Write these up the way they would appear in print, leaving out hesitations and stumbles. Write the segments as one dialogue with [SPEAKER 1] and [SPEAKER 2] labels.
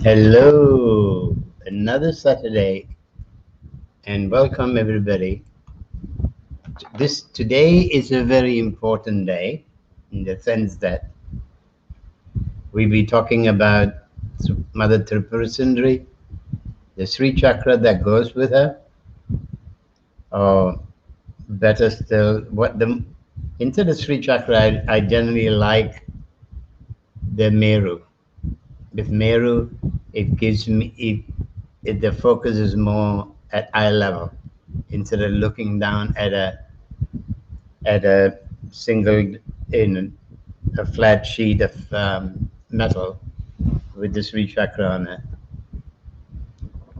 [SPEAKER 1] Hello, another Saturday, and welcome everybody. Today is a very important day in the sense that we'll be talking about Mother Tripurasundari, the Sri Chakra that goes with her, or better still, instead of Sri Chakra, I generally like the Meru. With Meru, it gives me the focus is more at eye level instead of looking down at a single in a flat sheet of metal with the Sri Chakra on it.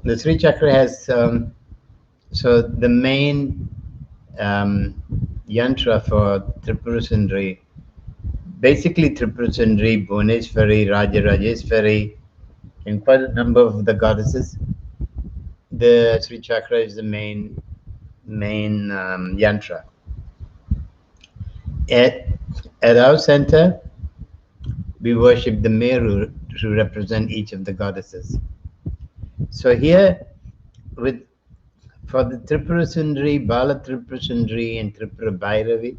[SPEAKER 1] The Sri Chakra has so the main yantra for Tripurasundari, basically Tripurasundari, Bhuneshwari, Rajarajeshwari, and quite a number of the goddesses. The Sri Chakra is the main yantra. At our center, we worship the Meru to represent each of the goddesses. So here, for the Tripurasundari, Bala Tripurasundari, and Tripura Bhairavi,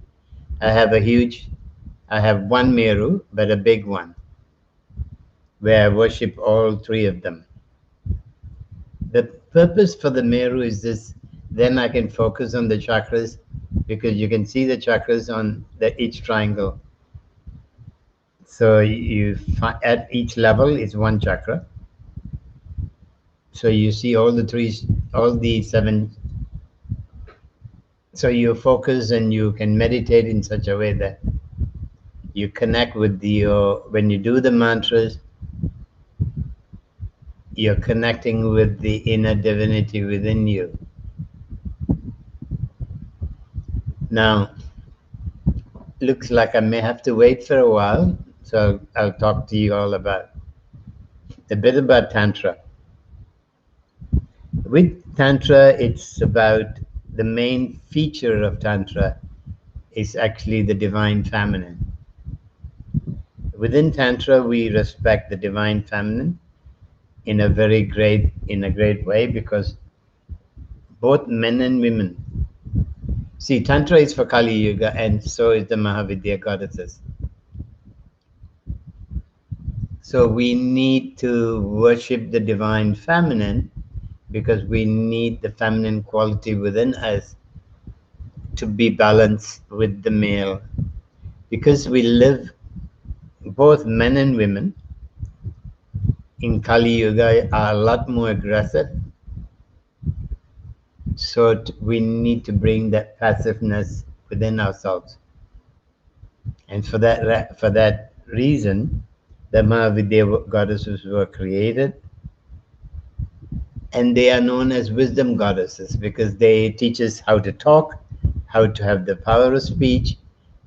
[SPEAKER 1] I have one Meru, but a big one, where I worship all three of them. The purpose for the Meru is this, then I can focus on the chakras, because you can see the chakras on each triangle. So at each level is one chakra. So you see all the seven. So you focus and you can meditate in such a way that you connect with when you do the mantras, you're connecting with the inner divinity within you. Now, looks like I may have to wait for a while, so I'll talk to you all about a bit about Tantra. With Tantra, it's about the main feature of Tantra is actually the divine feminine. Within Tantra, we respect the divine feminine in a great way, because both men and women. See, Tantra is for Kali Yuga, and so is the MAHAVIDYA goddesses. So we need to worship the divine feminine because we need the feminine quality within us to be balanced with the male. Because we live, both men and women in Kali Yuga are a lot more aggressive. So we need to bring that passiveness within ourselves. And for that reason, the MAHAVIDYA goddesses were created. And they are known as wisdom goddesses because they teach us how to talk, how to have the power of speech,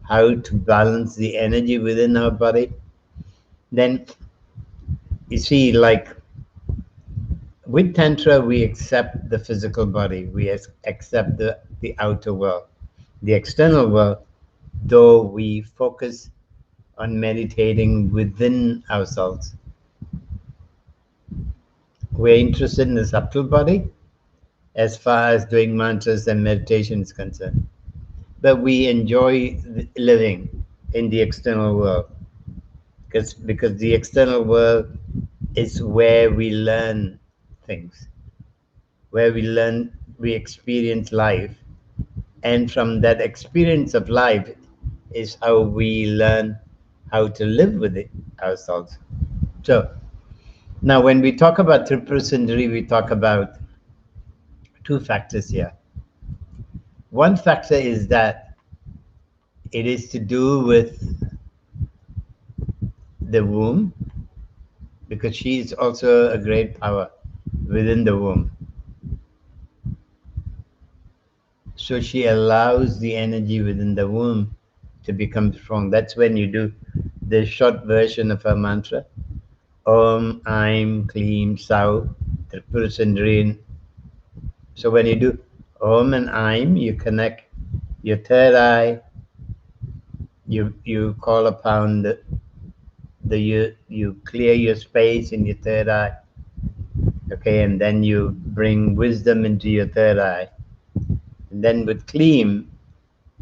[SPEAKER 1] how to balance the energy within our body. Then, you see, like with Tantra, we accept the physical body, we accept the outer world, the external world, though we focus on meditating within ourselves. We're interested in the subtle body as far as doing mantras and meditation is concerned. But we enjoy living in the external world because the external world is where we learn things, where we experience life. And from that experience of life is how we learn how to live with it ourselves. So now when we talk about Tripurasundari, we talk about two factors here. One factor is that it is to do with the womb, because she is also a great power within the womb. So she allows the energy within the womb to become strong. That's when you do the short version of her mantra. Om Aim Klim Sauh Tripurasundari. So when you do Om and Aim, you connect your third eye. You call upon you clear your space in your third eye Okay, and then you bring wisdom into your third eye. And then with Klim,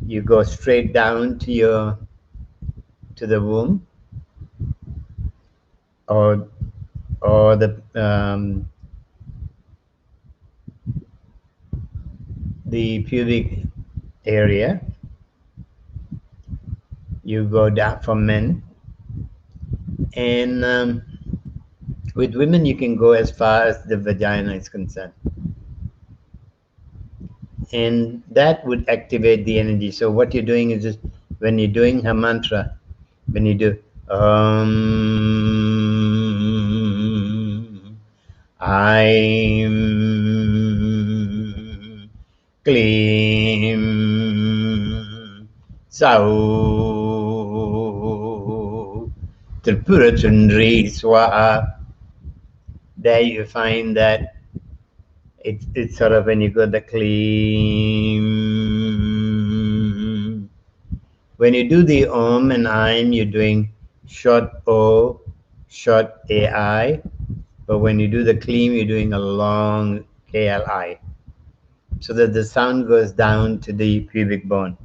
[SPEAKER 1] you go straight down to the womb, or the pubic area. You go down for men, and with women you can go as far as the vagina is concerned, and that would activate the energy. So what you're doing is just, when you're doing her mantra, when you do Aim Klim Sauh Tripurasundari Swaha, there you find that it's sort of, when you go the Klim, when you do the Om and Aim, you're doing short O, short AI, but when you do the Klim, you're doing a long KLI, so that the sound goes down to the pubic bone.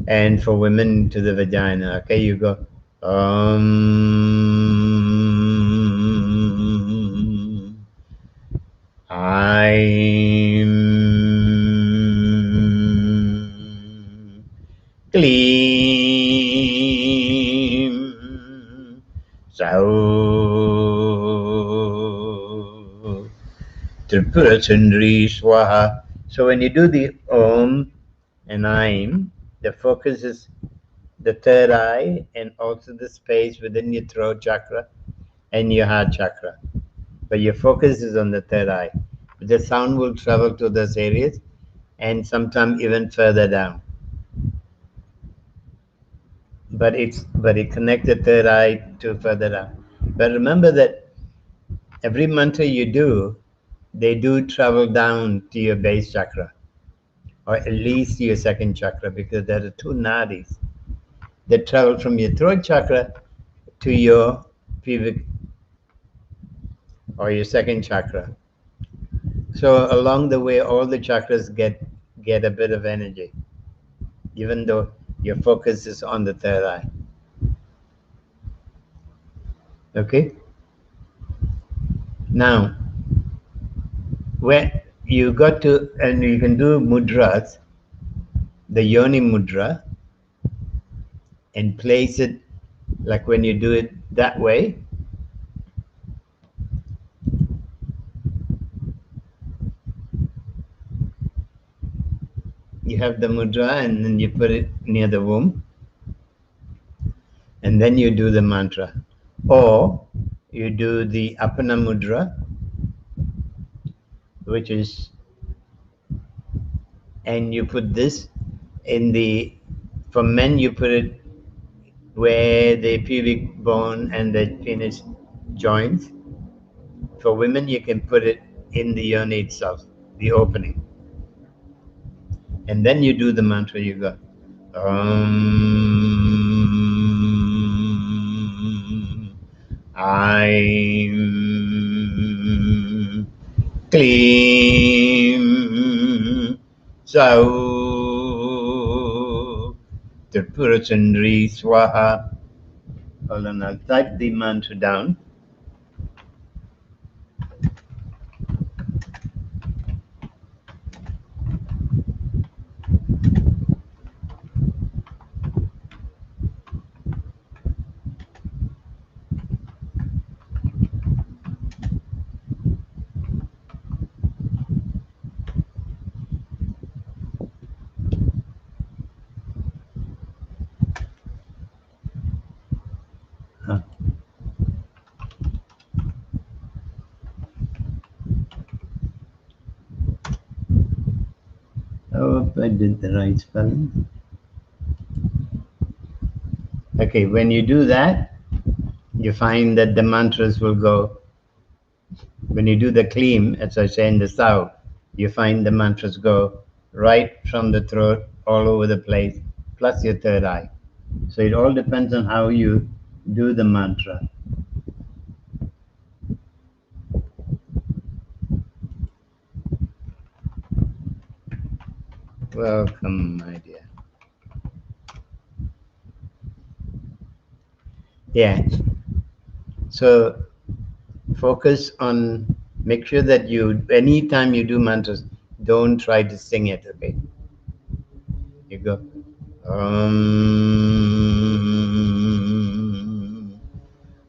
[SPEAKER 1] And for women, to the vagina. Okay, you go Aim Klim Sauh Tripurasundari Swaha. So when you do the Om and Aim, the focus is the third eye and also the space within your throat chakra and your heart chakra. But your focus is on the third eye. The sound will travel to those areas and sometimes even further down. But it connects the third eye to further down. But remember that every mantra you do, they do travel down to your base chakra, or at least to your second chakra, because there are two nadis that travel from your throat chakra to your pubic or your second chakra. So along the way, all the chakras get a bit of energy, even though your focus is on the third eye. Okay? Now, where you got to, and you can do mudras, the yoni mudra, and place it, like when you do it that way, you have the mudra and then you put it near the womb, and then you do the mantra. Or you do the apana mudra, which is, and you put this in the, for men you put it where the pubic bone and the penis joins. For women you can put it in the yoni itself, the opening. And then you do the mantra, you go Aim Klim Sauh Tripurasundari Swaha. Hold on, I'll type the mantra down. I hope I did the right spelling. Okay, when you do that, you find that the mantras will go, when you do the Klim, as I say in the Sauh, you find the mantras go right from the throat all over the place, plus your third eye. So it all depends on how you do the mantra. Welcome, my dear. Yeah. So focus on, make sure that you, anytime you do mantras, don't try to sing it, okay? You go,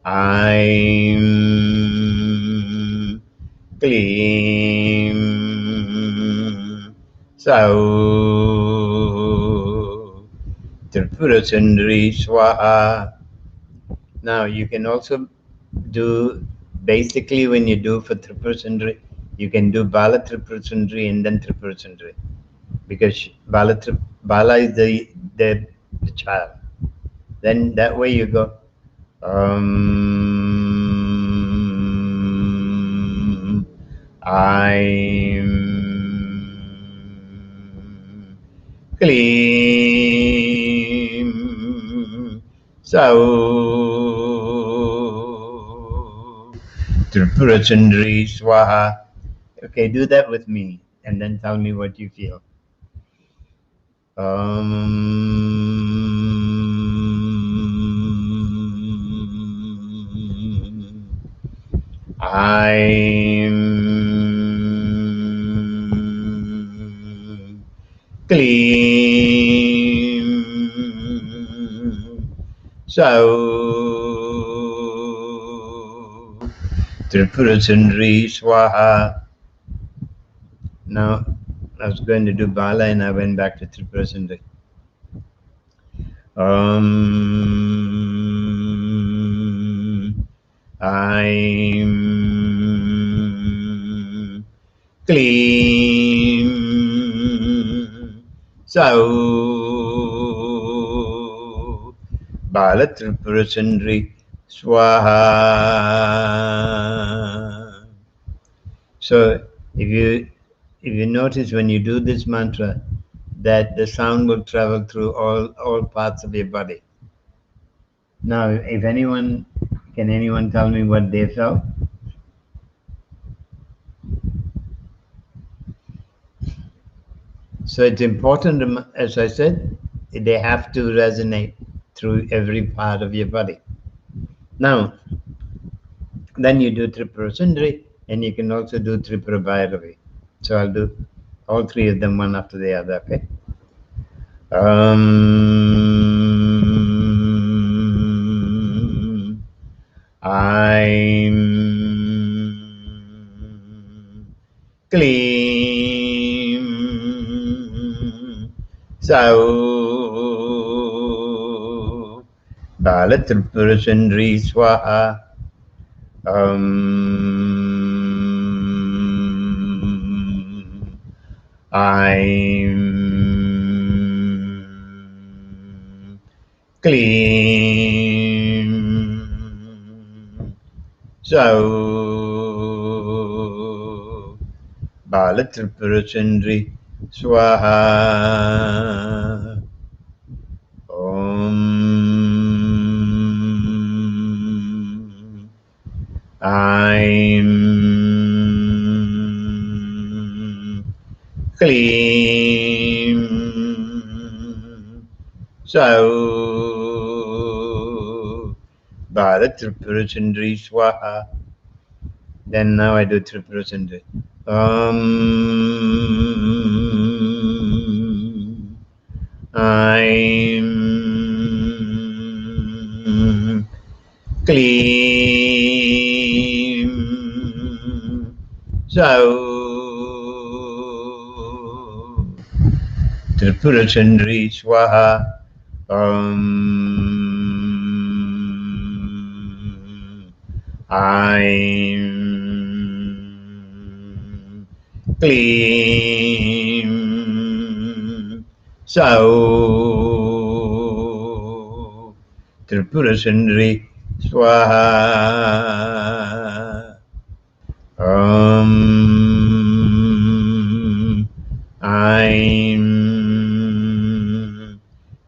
[SPEAKER 1] Aim Klim Sauh Tripurasundari Swaha. Now you can also do, basically when you do for Tripurasundari, you can do Bala Tripurasundari and then Tripurasundari, because Bala is the child. Then that way you go, Aim Klim Sauh Tripurasundari Swaha. Okay, do that with me and then tell me what you feel. Aim Klim Sauh Tripurasundari Swaha. Now, I was going to do Bala and I went back to Tripurasundari. Aim Klim Sauh Bala Tripurasundari Swaha. So if you notice when you do this mantra, that the sound will travel through all parts of your body. Now, if anyone, can anyone tell me what they felt? So it's important, as I said, they have to resonate through every part of your body. Now, then you do Tripurasundari, and you can also do Tripura Bhairavi. So I'll do all three of them one after the other, okay? Aim Klim Sauh Bala Tripurasundari Swaha. Aim Klim Sauh Bala Tripurasundari Swaha. Aim Klim Sauh Bala Tripurasundari Swaha. Then now I do Tripurasundari. Aim Klim Sauh Tripurasundari Swaha. Aim Klim Sauh Tripurasundari Swaha. Aim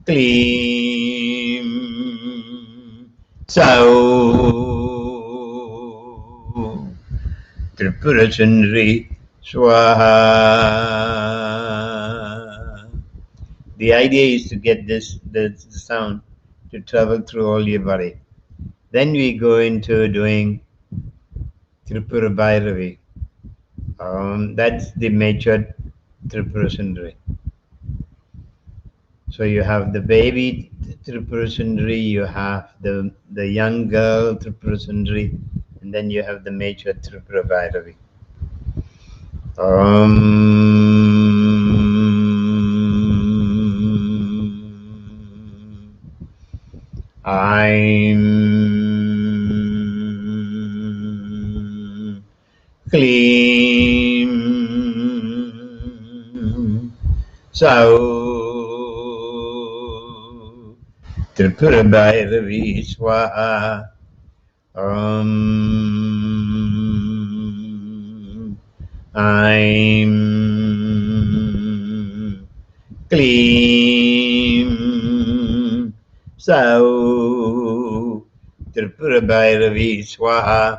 [SPEAKER 1] Klim Sauh Tripurasundari Swaha. The idea is to get the sound to travel through all your body. Then we go into doing Tripura Bhairavi. That's the matured Tripurasundari. So you have the baby Tripurasundari, you have the young girl Tripurasundari, and then you have the mature Tripura Bhairavi. Aim Klim Sauh Tripura Bhairavi Swaha. Aim Klim Sauh Tripura Bhairavi Swaha.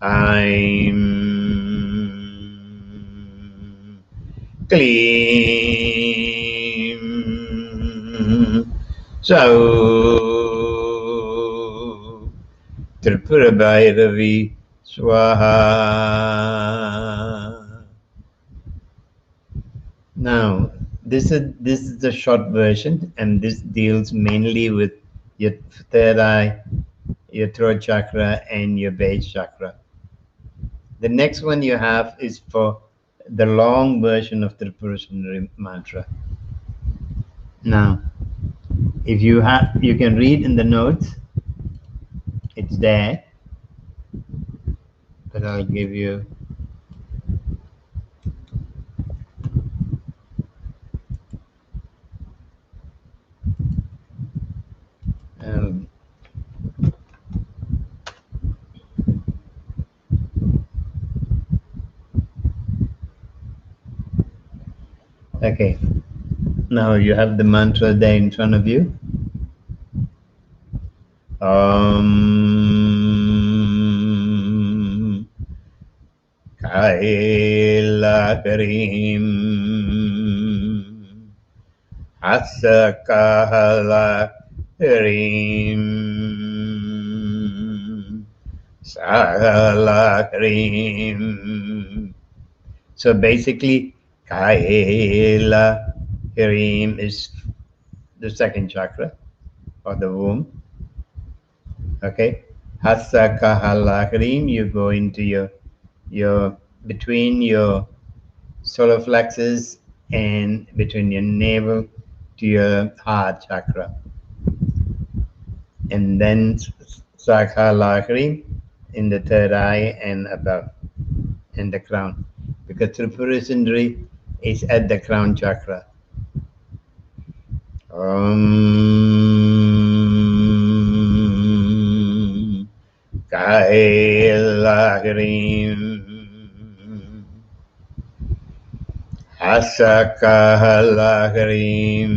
[SPEAKER 1] Aim Klim Sauh Tripura Bhairavi Swaha. Now, this is the short version, and this deals mainly with your third eye, your throat chakra, and your base chakra. The next one you have is for the long version of the Tripurasundari mantra. Now, if you can read in the notes, it's there, but I'll give you. Okay, now you have the mantra there in front of you. Kaila Hrim Asakahala Hrim Sahala Hrim. So basically, Kaila Hrim is the second chakra or the womb. Okay, Hasa Kahala Hrim, you go into your between your solar plexus and between your navel to your heart chakra, and then Sakhala Hrim in the third eye and above in the crown, because Tripurasundari is at the crown chakra. Kaila Hrim Asakahala Hrim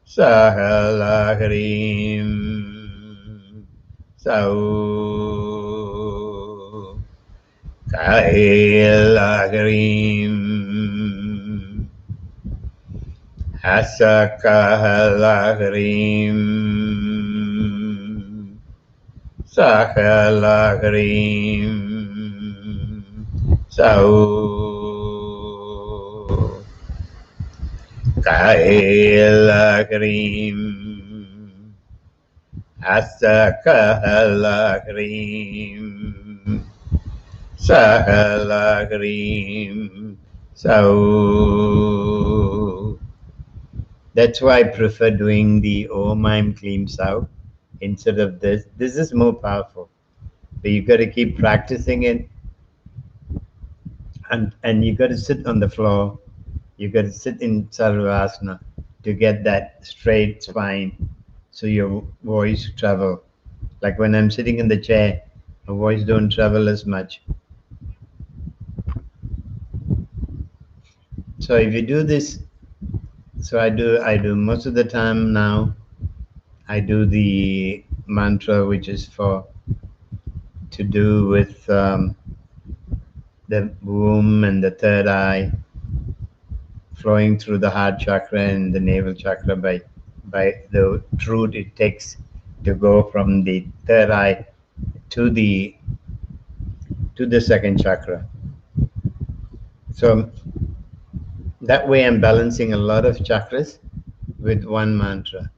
[SPEAKER 1] Sahala Hrim Sauh Kaila Hrim Asakahala Hrim Sahala Hrim Sauh Kaila Hrim Asakahala Hrim Sahala Hrim Sauh. That's why I prefer doing the Am Am Klim Sauh instead of this. This is more powerful, but you got to keep practicing it, and you got to sit on the floor. You got to sit in Sarvasana to get that straight spine, so your voice travel. Like when I'm sitting in the chair, my voice don't travel as much. So if you do this, so I do most of the time now. I do the mantra, which is for to do with the womb and the third eye, flowing through the heart chakra and the navel chakra by the route it takes to go from the third eye to the second chakra. So that way I'm balancing a lot of chakras with one mantra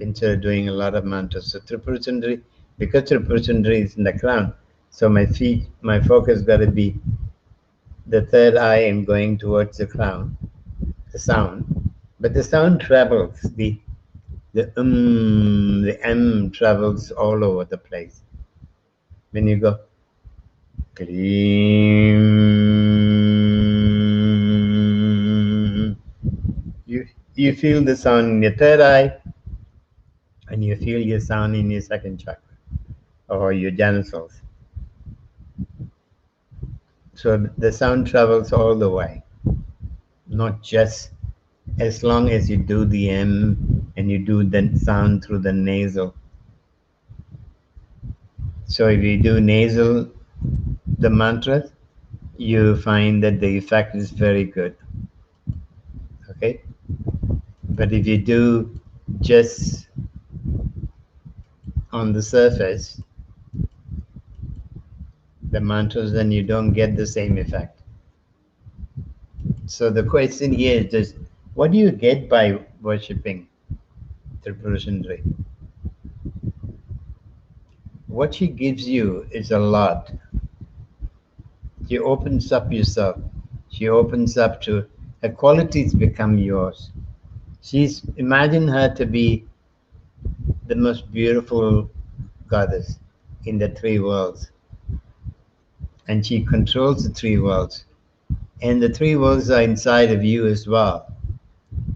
[SPEAKER 1] instead of doing a lot of mantras. So Tripurasundari, because Tripurasundari is in the crown, so my focus got to be the third eye and going towards the crown, the sound. But the sound travels, the M travels all over the place. When you go, you feel the sound in your third eye, and you feel your sound in your second chakra, or your genitals. So the sound travels all the way, not just as long as you do the M and you do the sound through the nasal. So if you do nasal, the mantras, you find that the effect is very good. Okay? But if you do just on the surface, the mantras, then you don't get the same effect. So the question here is just, what do you get by worshipping Tripurasundari? What she gives you is a lot. She opens up yourself. She opens up to her qualities become yours. Imagine her to be the most beautiful goddess in the three worlds. And she controls the three worlds. And the three worlds are inside of you as well.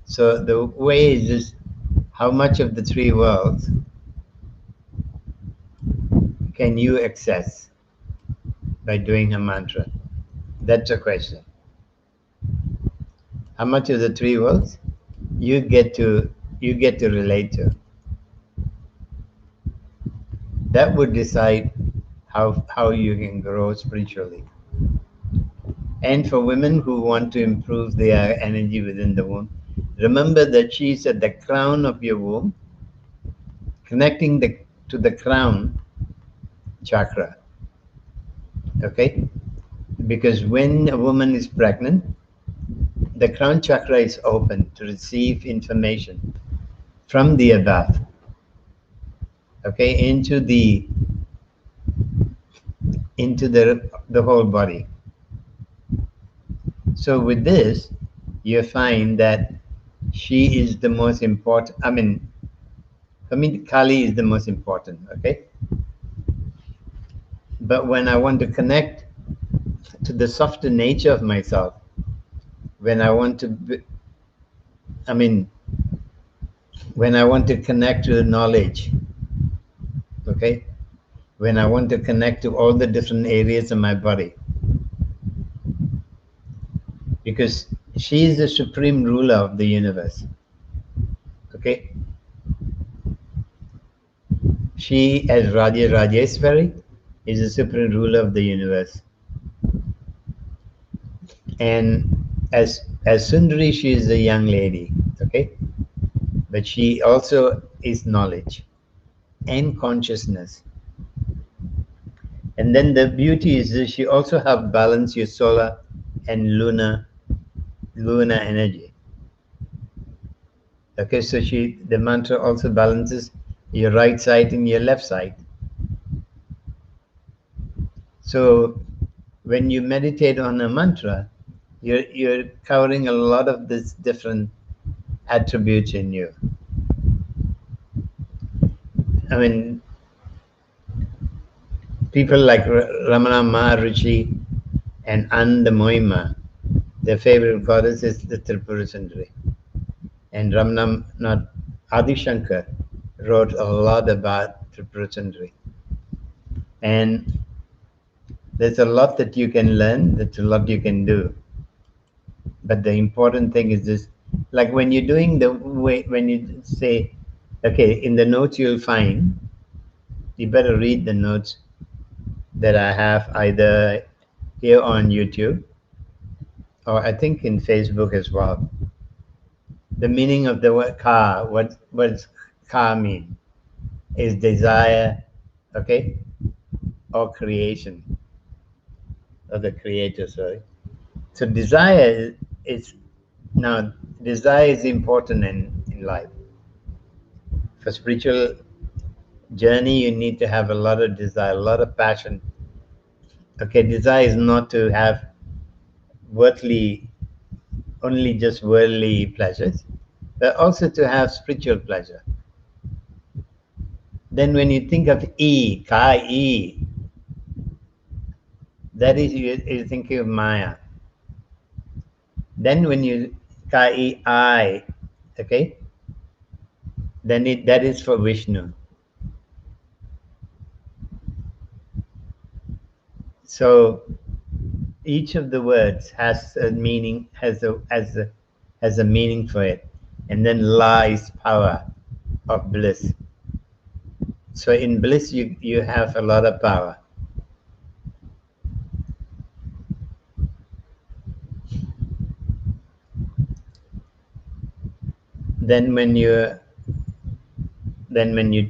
[SPEAKER 1] So the way is just how much of the three worlds can you access by doing a mantra? That's a question. How much of the three worlds you get to relate to? That would decide how you can grow spiritually. And for women who want to improve their energy within the womb, remember that she's at the crown of your womb, connecting to the crown chakra. Okay? Because when a woman is pregnant, the crown chakra is open to receive information from the above, okay, into the whole body. So with this, you find that she is the most important. I mean, for me, Kali is the most important, okay? But when I want to connect to the softer nature of myself, when I want to when I want to connect to knowledge, okay? When I want to connect to all the different areas of my body, because she is the supreme ruler of the universe, okay? She, as Raja Rajeswari, is the supreme ruler of the universe. And as Sundari, she is a young lady, okay? But she also is knowledge and consciousness. And then the beauty is that she also have balanced your solar and lunar energy. Okay, so the mantra also balances your right side and your left side. So when you meditate on a mantra, you're covering a lot of these different attributes in you. I mean, people like Ramana Maharishi and Andamoyima, their favorite goddess is the Tripurasundari. And Ramana, not Adi Shankar, wrote a lot about Tripurasundari. And there's a lot that you can learn, there's a lot you can do. But the important thing is this, like when you're doing when you say, okay, in the notes you'll find you better read the notes that I have either here on YouTube or I think in Facebook as well. The meaning of the word ka, what does ka mean? Is desire, okay, or creation, or the creator, sorry. So desire is now desire is important in life. For spiritual journey, you need to have a lot of desire, a lot of passion. Okay, desire is not to have worldly, only just worldly pleasures, but also to have spiritual pleasure. Then when you think of E, Ka E, that is you're thinking of Maya. Then when you Ka E I, okay, then that is for Vishnu. So each of the words has a meaning, has a meaning for it, and then La is power of bliss. So in bliss, you have a lot of power. Then when you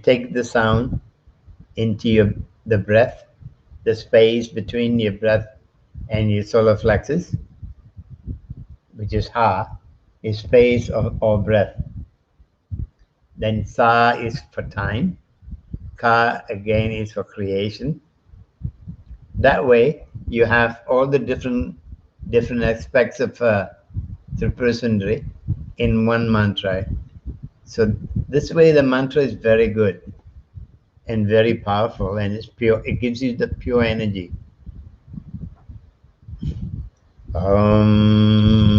[SPEAKER 1] take the sound into the breath, the space between your breath and your solar plexus, which is Ha, is space or breath. Then Sa is for time. Ka again is for creation. That way, you have all the different aspects of Tripurasundari in one mantra. So this way, the mantra is very good and very powerful, and it's pure. It gives you the pure energy. Om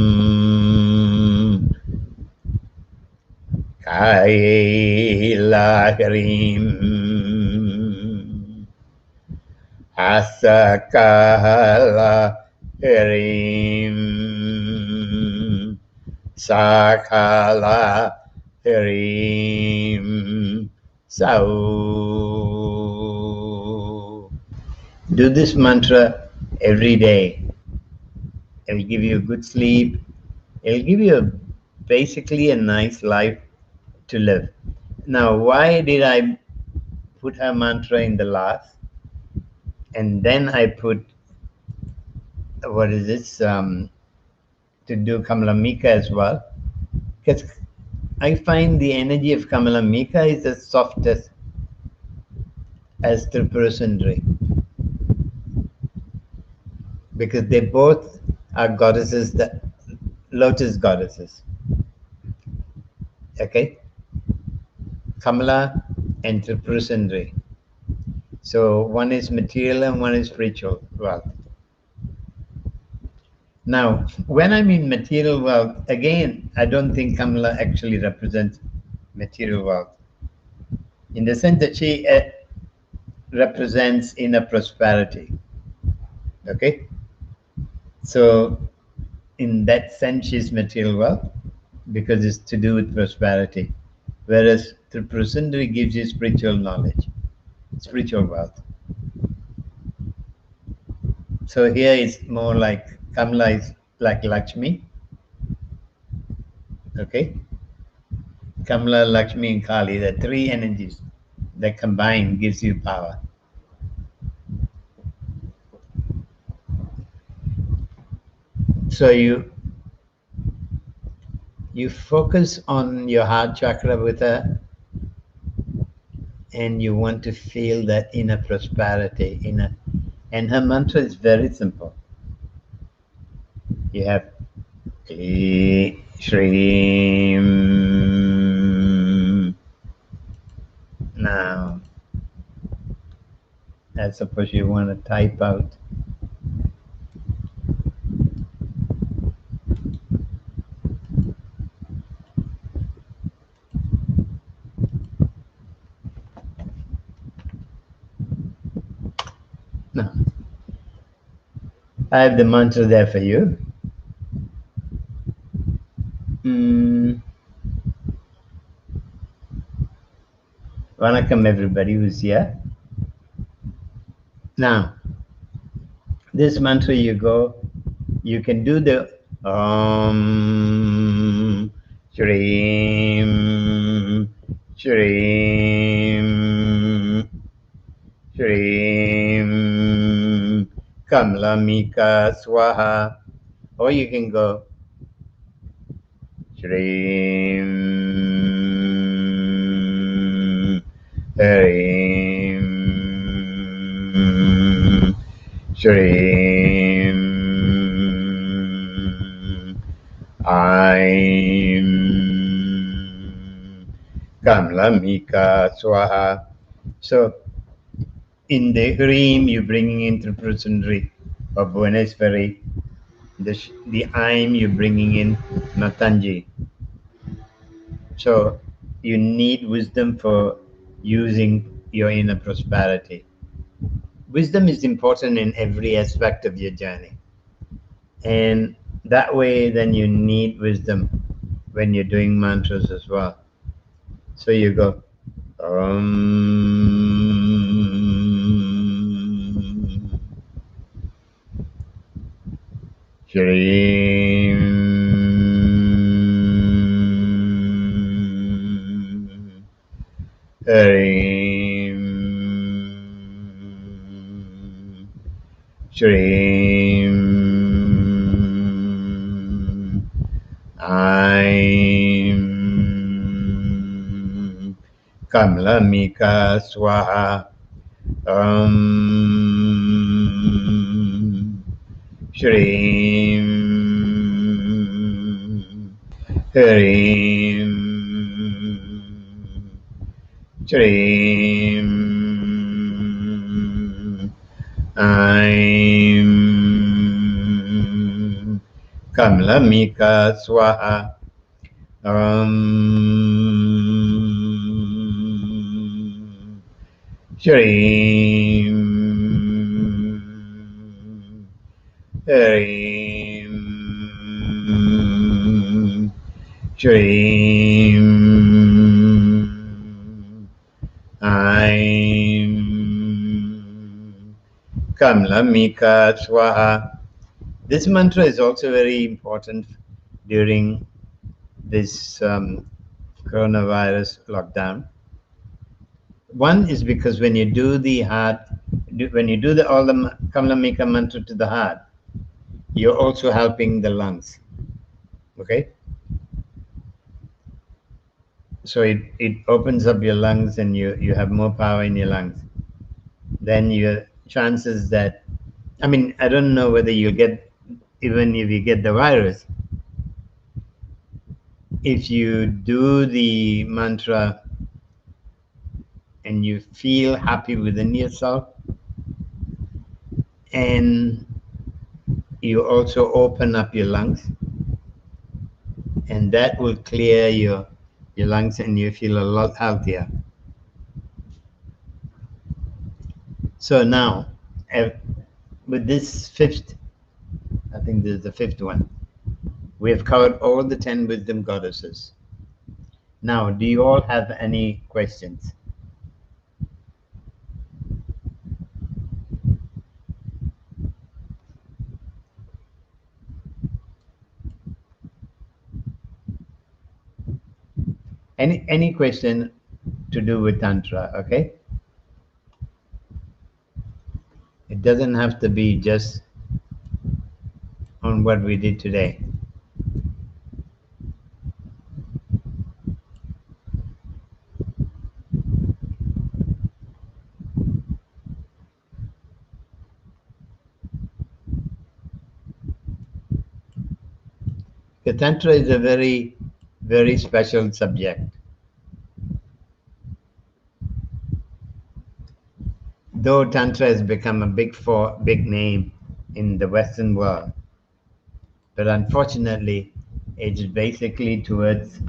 [SPEAKER 1] Kaila Hrim Asakala Hrim Sakala Hrim Sauh. Do this mantra every day. It'll give you good sleep. It'll give you basically a nice life to live. Now, why did I put her mantra in the last? And then I put, what is this, to do Kamalamika as well? Because I find the energy of Kamalamika is the softest as Tripurasundari. Because they both are goddesses, the lotus goddesses. Okay? Kamala and Tripurasundari. So one is material and one is spiritual wealth. Now, when I mean material wealth, again, I don't think Kamala actually represents material wealth, in the sense that she represents inner prosperity. Okay? So, in that sense, she's material wealth because it's to do with prosperity. Whereas Tripurasundari gives you spiritual knowledge, spiritual wealth. So here it's more like Kamala is like Lakshmi. Okay? Kamala, Lakshmi, and Kali, the three energies that combine gives you power. So you focus on your heart chakra with her, and you want to feel that inner prosperity, and her mantra is very simple. You have Shrim. Now, I suppose you want to type out. No. I have the mantra there for you. Vanakkam everybody who's here. Now, this mantra you can do the Om Shrim Shrim Shrim Kamalamika Swaha, or you can go Shrim Hrim Shrim Aim Kamalamika Swaha. So in the Hrim, you're bringing in Tripurasundari or Bhuvaneshwari. The Aim, you're bringing in Matanji. So you need wisdom for using your inner prosperity. Wisdom is important in every aspect of your journey. And that way, then you need wisdom when you're doing mantras as well. So you go, Shrim Hrim Shrim Aim Kamalamika Swaha. Shrim Hrim Shrim Aim Kamalamika Swaha. Shrim Hrim Shrim Aim Kamalamika Swaha. This mantra is also very important during this coronavirus lockdown. One is because when you do the heart, when you do all the Kamalamika mantra to the heart, you're also helping the lungs. Okay? So it opens up your lungs and you have more power in your lungs. Then your chances that, I mean, I don't know whether you'll get, even if you get the virus, if you do the mantra and you feel happy within yourself, and you also open up your lungs, and that will clear your lungs and you feel a lot healthier. So now, with this fifth, I think this is the fifth one, we have covered all the 10 wisdom goddesses. Now, do you all have any questions? Any question to do with Tantra, okay? It doesn't have to be just on what we did today. The Tantra is a very, very special subject. Though Tantra has become a big name in the Western world, but unfortunately, it's basically towards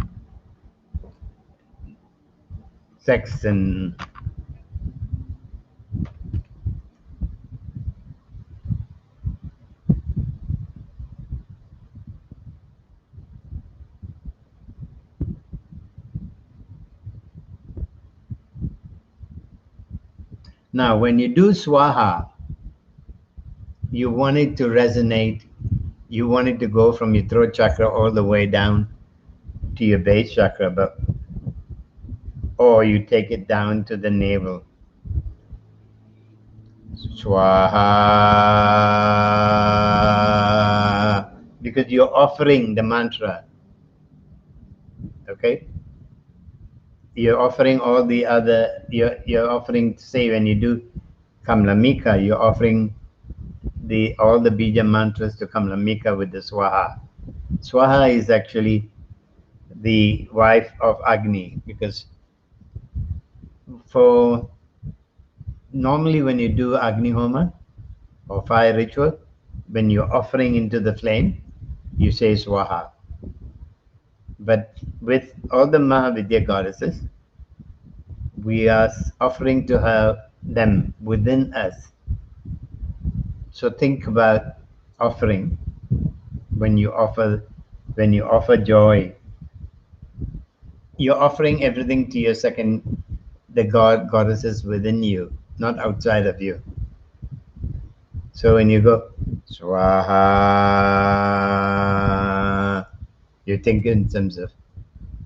[SPEAKER 1] sex and now when you do Swaha, you want it to resonate, you want it to go from your throat chakra all the way down to your base chakra, but or you take it down to the navel. Swaha, because you're offering the mantra, okay? You're offering all the other, you're offering, say when you do Kamalamika, you're offering all the bija mantras to Kamalamika with the Swaha. Swaha is actually the wife of Agni, because for normally when you do Agni Homa or fire ritual, when you're offering into the flame, you say Swaha. But with all the Mahavidya goddesses, we are offering to her them within us. So think about offering. When you offer joy, you're offering everything to your the goddesses within you, not outside of you. So when you go Swaha, you think in terms of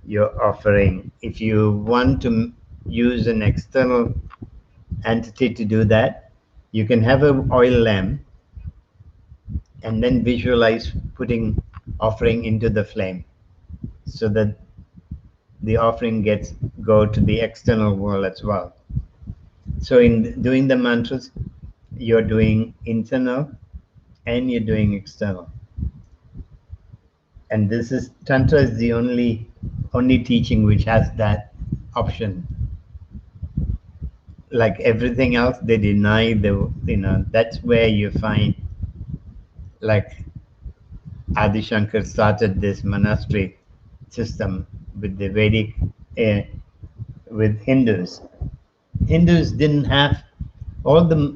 [SPEAKER 1] you're offering. If you want to use an external entity to do that, you can have an oil lamp and then visualize putting offering into the flame so that the offering go to the external world as well. So in doing the mantras, you're doing internal and you're doing external. And this is Tantra is the only teaching which has that option. Like everything else, they deny that's where you find, like Adi Shankar started this monastery system with the Vedic, with Hindus. Hindus didn't have all the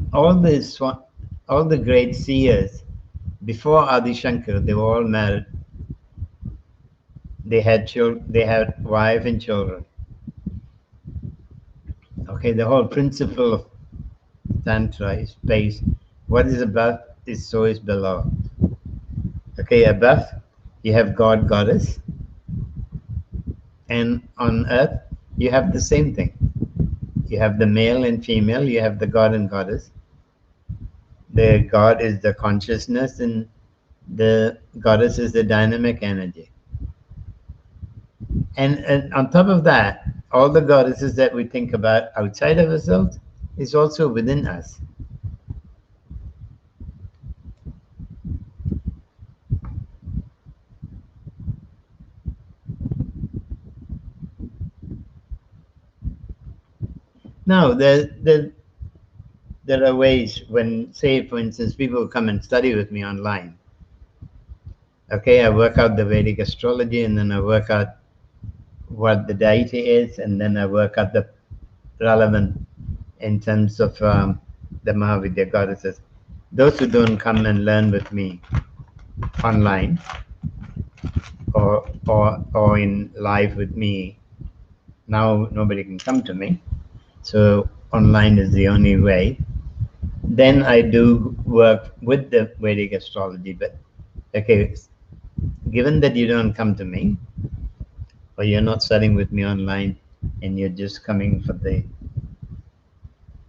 [SPEAKER 1] great seers before Adi Shankar. They were all married. They had children. They had wife and children. Okay, the whole principle of Tantra is based. What is above is so is below. Okay, above you have God, goddess, and on earth you have the same thing. You have the male and female. You have the God and goddess. The God is the consciousness, and the goddess is the dynamic energy. And on top of that, all the goddesses that we think about outside of ourselves is also within us. Now, there are ways when, say, for instance, people come and study with me online. Okay, I work out the Vedic astrology, and then I work out what the deity is, and then I work out the relevant in terms of the Mahavidya goddesses. Those who don't come and learn with me online or in live with me, now nobody can come to me, so online is the only way. Then I do work with the Vedic astrology, but okay, given that you don't come to me, or you're not studying with me online, and you're just coming for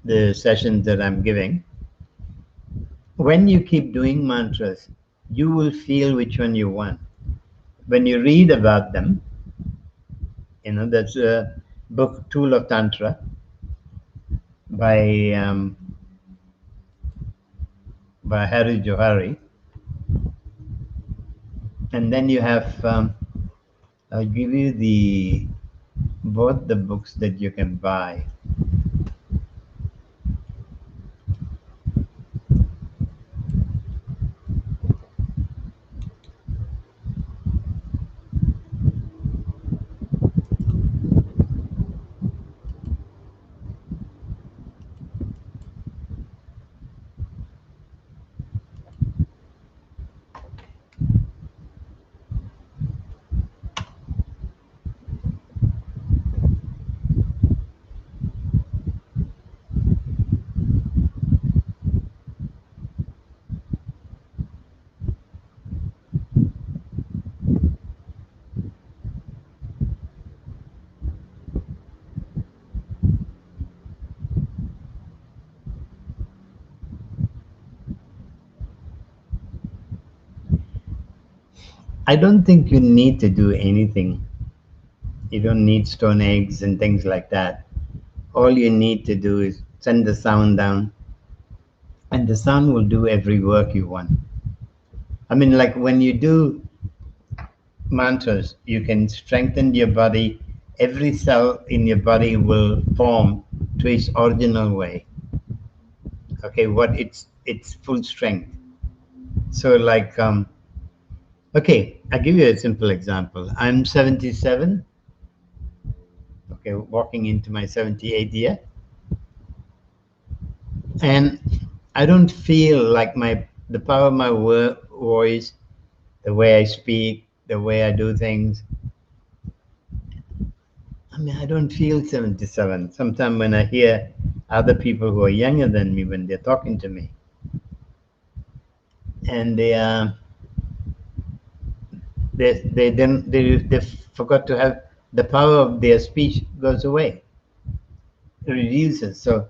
[SPEAKER 1] the sessions that I'm giving, when you keep doing mantras, you will feel which one you want. When you read about them, that's a book, Tool of Tantra, by Hari Johari. And then you have, I'll give you both the books that you can buy. I don't think you need to do anything. You don't need stone eggs and things like that. All you need to do is send the sound down, and the sound will do every work you want. I mean, like when you do mantras, you can strengthen your body. Every cell in your body will form to its original way. Okay, what its full strength. So like, okay, I'll give you a simple example. I'm 77. Okay, walking into my 78th year, and I don't feel like the power of my voice, the way I speak, the way I do things. I mean, I don't feel 77. Sometimes when I hear other people who are younger than me, when they're talking to me, and they forgot to have the power of their speech goes away, it reduces. So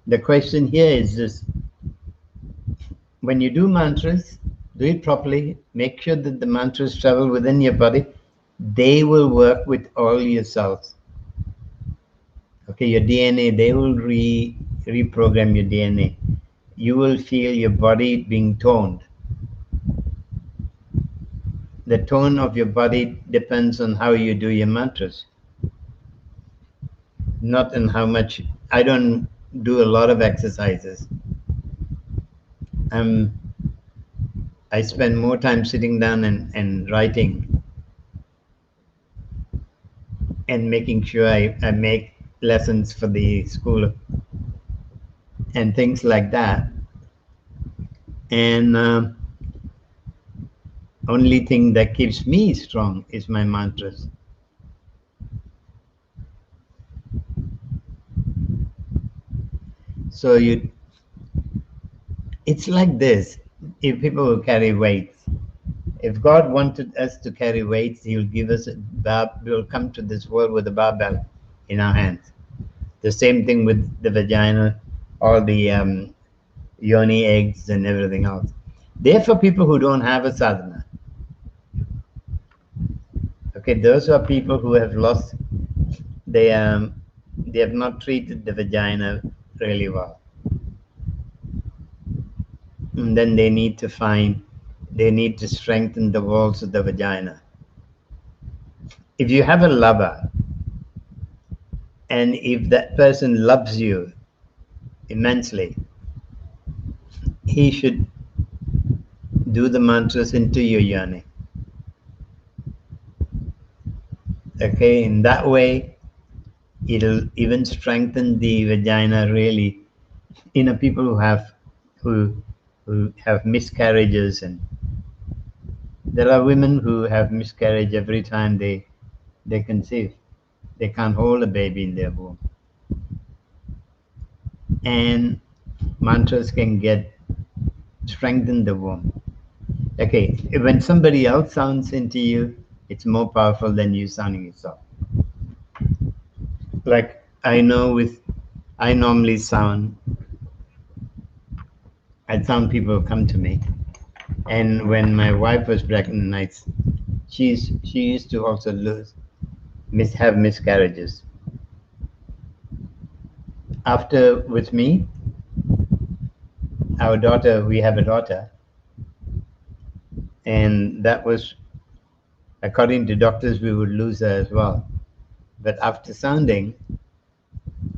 [SPEAKER 1] the question here is this: when you do mantras, do it properly. Make sure that the mantras travel within your body. They will work with all your cells. Okay, your DNA, they will reprogram your DNA. You will feel your body being toned. The tone of your body depends on how you do your mantras, not on how much. I don't do a lot of exercises. I spend more time sitting down and writing and making sure I make lessons for the school and things like that. And only thing that keeps me strong is my mantras. So it's like this. If people will carry weights, if God wanted us to carry weights, He will give us we will come to this world with a barbell in our hands. The same thing with the vagina, all the yoni eggs and everything else. They're for people who don't have a sadhana. Okay, those are people who have lost. They have not treated the vagina really well. And then they need to strengthen the walls of the vagina. If you have a lover, and if that person loves you immensely, he should do the mantras into your yoni. Okay, in that way, it'll even strengthen the vagina really. People who have miscarriages, and there are women who have miscarriage every time they conceive. They can't hold a baby in their womb. And mantras can strengthen the womb. Okay, when somebody else sounds into you, it's more powerful than you sounding yourself. Like I normally sound people come to me, and when my wife was pregnant, she used to also have miscarriages. After with me, we have a daughter, and that was, according to doctors, we would lose her as well. But after sounding,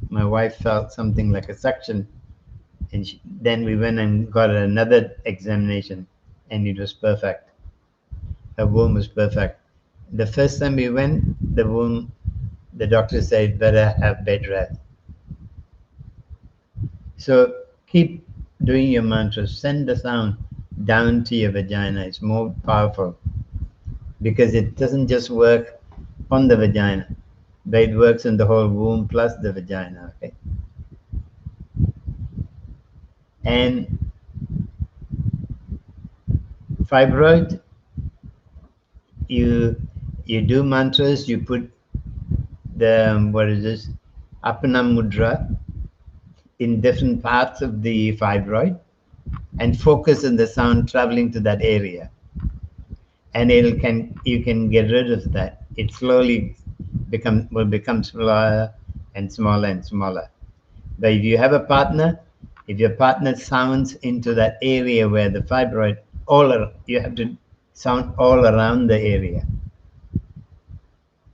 [SPEAKER 1] my wife felt something like a suction, and then we went and got another examination, and it was perfect. Her womb was perfect. The first time we went, the doctor said better have bed rest. So keep doing your mantras. Send the sound down to your vagina. It's more powerful because it doesn't just work on the vagina, but it works in the whole womb plus the vagina. Okay. And fibroid, you do mantras. You put the Apana mudra in different parts of the fibroid and focus on the sound traveling to that area. and you can get rid of that. It slowly will become smaller and smaller and smaller. But if you have a partner, if your partner sounds into that area where the fibroid, you have to sound all around the area.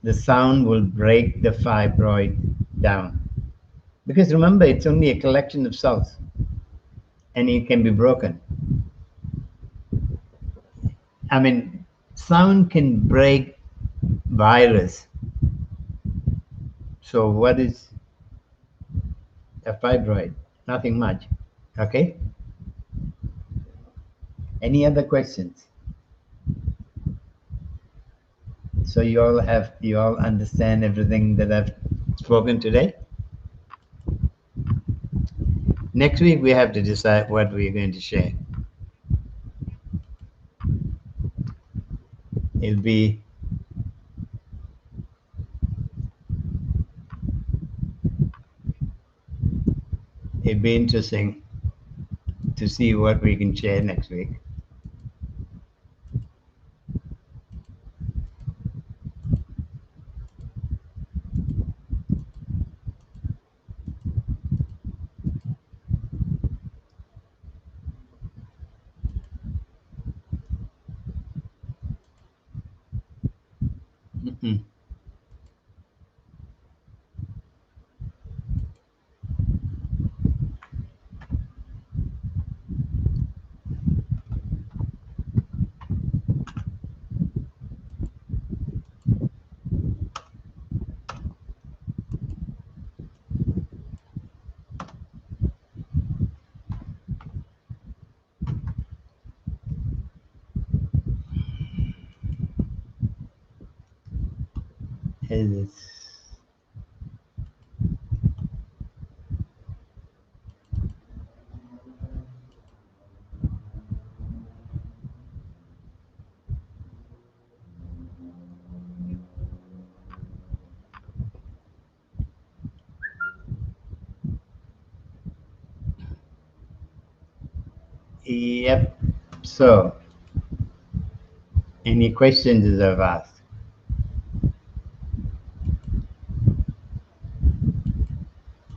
[SPEAKER 1] The sound will break the fibroid down. Because remember, it's only a collection of cells, and it can be broken. I mean, sound can break virus. So what is a fibroid? Nothing much. Okay? Any other questions? So you all understand everything that I've spoken today? Next week we have to decide what we're going to share. It'll be interesting to see what we can share next week. Mm-mm. Yep. So, any questions as I've asked?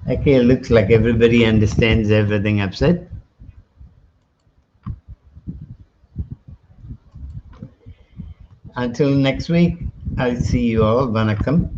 [SPEAKER 1] Okay, it looks like everybody understands everything I've said. Until next week, I'll see you all. Vanakkam.